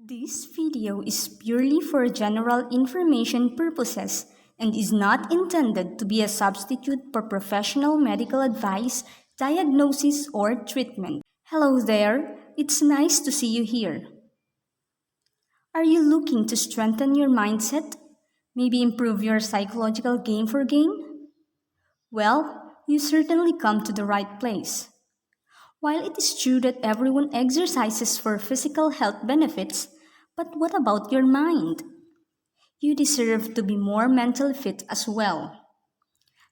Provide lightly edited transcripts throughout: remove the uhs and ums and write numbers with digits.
This video is purely for general information purposes and is not intended to be a substitute for professional medical advice, diagnosis, or treatment. Hello there, it's nice to see you here. Are you looking to strengthen your mindset? Maybe improve your psychological game for gain? Well, you certainly come to the right place. While it is true that everyone exercises for physical health benefits, but what about your mind? You deserve to be more mentally fit as well.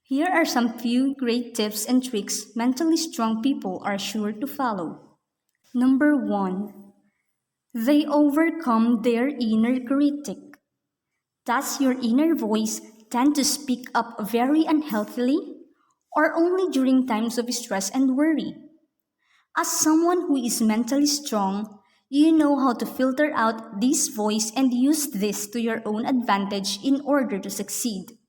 Here are some few great tips and tricks mentally strong people are sure to follow. Number 1. They overcome their inner critic. Does your inner voice tend to speak up very unhealthily or only during times of stress and worry? As someone who is mentally strong, you know how to filter out this voice and use this to your own advantage in order to succeed.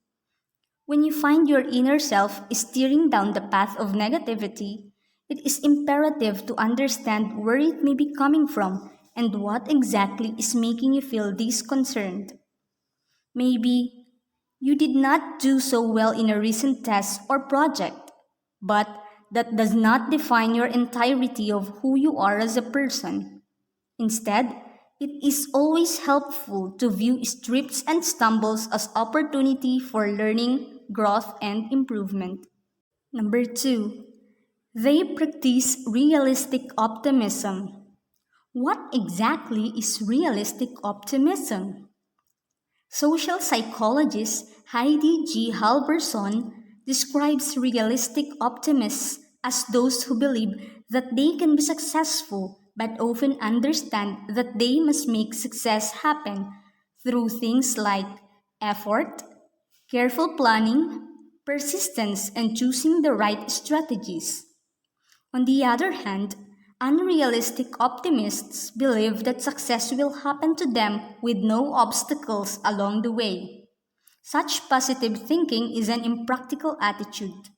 When you find your inner self steering down the path of negativity, it is imperative to understand where it may be coming from and what exactly is making you feel disconcerted. Maybe you did not do so well in a recent test or project, but that does not define your entirety of who you are as a person. Instead, it is always helpful to view trips and stumbles as opportunity for learning, growth, and improvement. Number 2. They practice realistic optimism. What exactly is realistic optimism? Social psychologist Heidi G. Halverson describes realistic optimists as those who believe that they can be successful but often understand that they must make success happen through things like effort, careful planning, persistence, and choosing the right strategies. On the other hand, unrealistic optimists believe that success will happen to them with no obstacles along the way. Such positive thinking is an impractical attitude.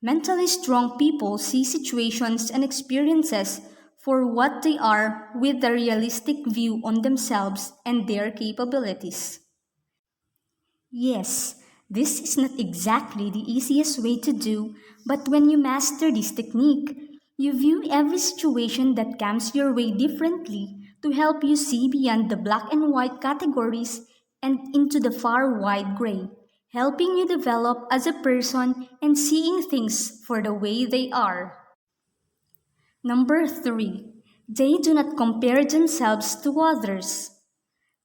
Mentally strong people see situations and experiences for what they are with a realistic view on themselves and their capabilities. Yes, this is not exactly the easiest way to do, but when you master this technique, you view every situation that comes your way differently to help you see beyond the black and white categories and into the far wide gray, helping you develop as a person and seeing things for the way they are. Number 3. They do not compare themselves to others.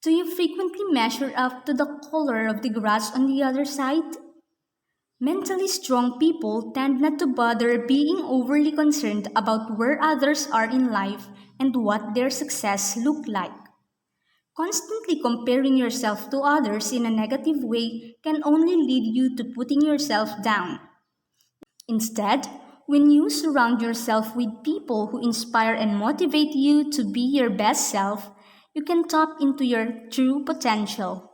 Do you frequently measure up to the color of the grass on the other side? Mentally strong people tend not to bother being overly concerned about where others are in life and what their success look like. Constantly comparing yourself to others in a negative way can only lead you to putting yourself down. Instead, when you surround yourself with people who inspire and motivate you to be your best self, you can tap into your true potential.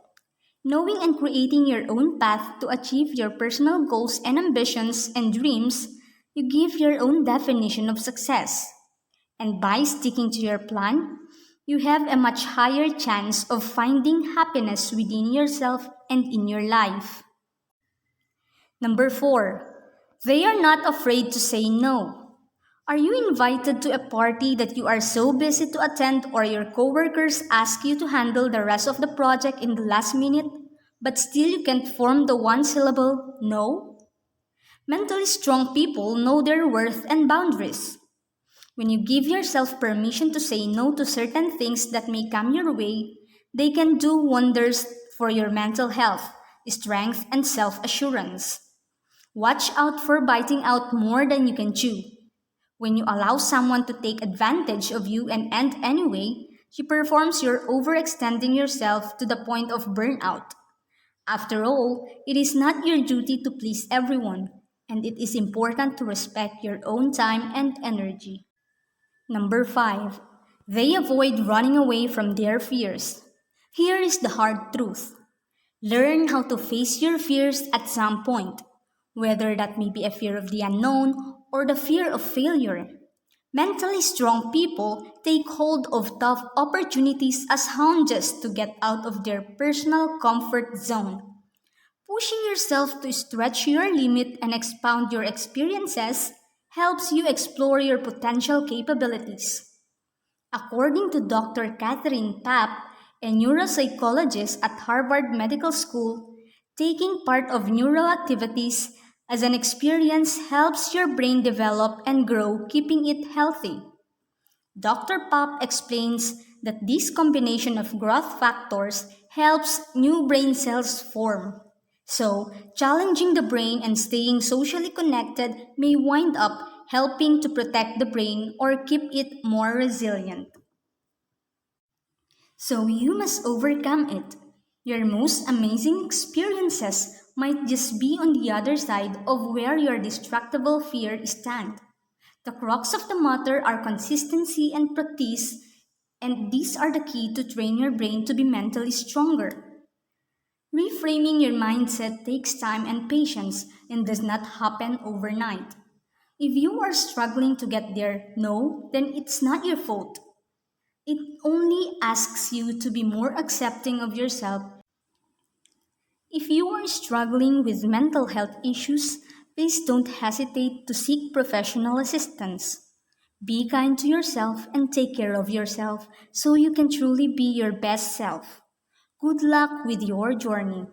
Knowing and creating your own path to achieve your personal goals and ambitions and dreams, you give your own definition of success. And by sticking to your plan, you have a much higher chance of finding happiness within yourself and in your life. Number 4. They are not afraid to say no. Are you invited to a party that you are so busy to attend or your coworkers ask you to handle the rest of the project in the last minute, but still you can't form the one syllable no? Mentally strong people know their worth and boundaries. When you give yourself permission to say no to certain things that may come your way, they can do wonders for your mental health, strength, and self-assurance. Watch out for biting out more than you can chew. When you allow someone to take advantage of you and end anyway, you performs your overextending yourself to the point of burnout. After all, it is not your duty to please everyone, and it is important to respect your own time and energy. Number 5. They avoid running away from their fears. Here is the hard truth. Learn how to face your fears at some point, whether that may be a fear of the unknown or the fear of failure. Mentally strong people take hold of tough opportunities as hounds to get out of their personal comfort zone. Pushing yourself to stretch your limit and expound your experiences helps you explore your potential capabilities. According to Dr. Catherine Papp, a neuropsychologist at Harvard Medical School, taking part of neural activities as an experience helps your brain develop and grow, keeping it healthy. Dr. Pop explains that this combination of growth factors helps new brain cells form. So, challenging the brain and staying socially connected may wind up helping to protect the brain or keep it more resilient. So, you must overcome it. Your most amazing experiences might just be on the other side of where your distractible fear stands. The crux of the matter are consistency and practice, and these are the key to train your brain to be mentally stronger. Reframing your mindset takes time and patience and does not happen overnight. If you are struggling to get there, no, then it's not your fault. It only asks you to be more accepting of yourself. If you are struggling with mental health issues, please don't hesitate to seek professional assistance. Be kind to yourself and take care of yourself so you can truly be your best self. Good luck with your journey.